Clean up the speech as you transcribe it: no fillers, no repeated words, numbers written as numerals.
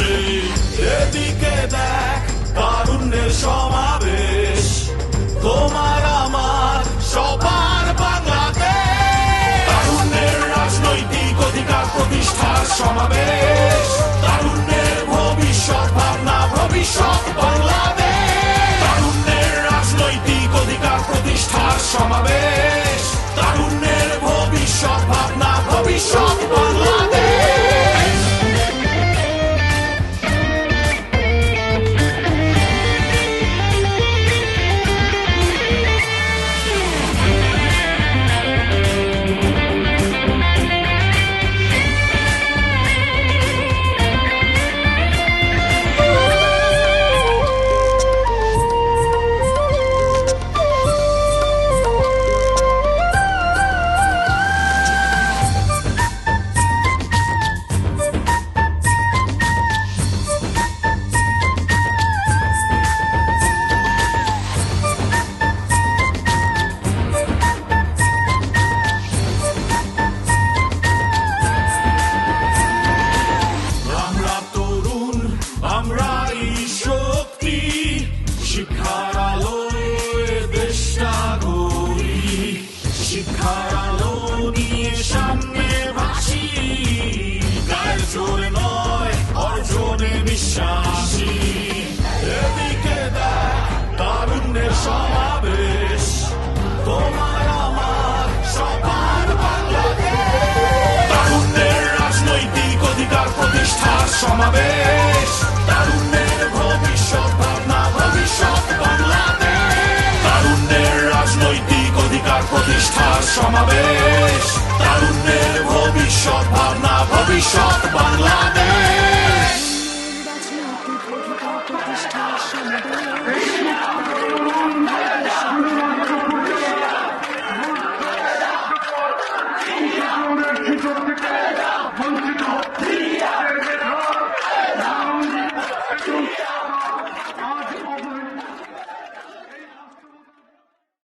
আসে। এদিকে দেখ তারুণ্যের সমাবেশ, তোমার আমার সবার বাংলাদেশ। তারুণ্যের রাজনৈতিক অধিকার প্রতিষ্ঠার সমাবেশ, তারুণ্যের ভবিষ্যৎ ভাবনা, ভবিষ্যৎ বাংলাদেশ। তারুণ্যের রাজনৈতিক অধিকার প্রতিষ্ঠার সমাবেশ, তারুণ্যের ভবিষ্যৎ ভাবনা, ভবিষ্যৎ বাংলাদেশ। আমরাই শক্তি, শিক্ষার আলোয় দেশটা গড়ি। শিক্ষার আলো নিয়ে সামনে ভাসি, গায়ের জোরে নয় অর্জনে বিশ্বাসী। এদিকে দেখ তারুণ্যের সমাবেশ, তোমার আমার সবার বাংলাদেশ। তারুণ্যের রাজনৈতিক অধিকার প্রতিষ্ঠার সমাবেশ, তারুণ্যের ভবিষ্যৎ ভাবনা, ভবিষ্যৎ বাংলাদেশ। তারুণ্যের রাজনৈতিক অধিকার প্রতিষ্ঠার সমাবেশ, তারুণ্যের ভবিষ্যৎ ভাবনা, ভবিষ্যৎ বাংলাদেশ।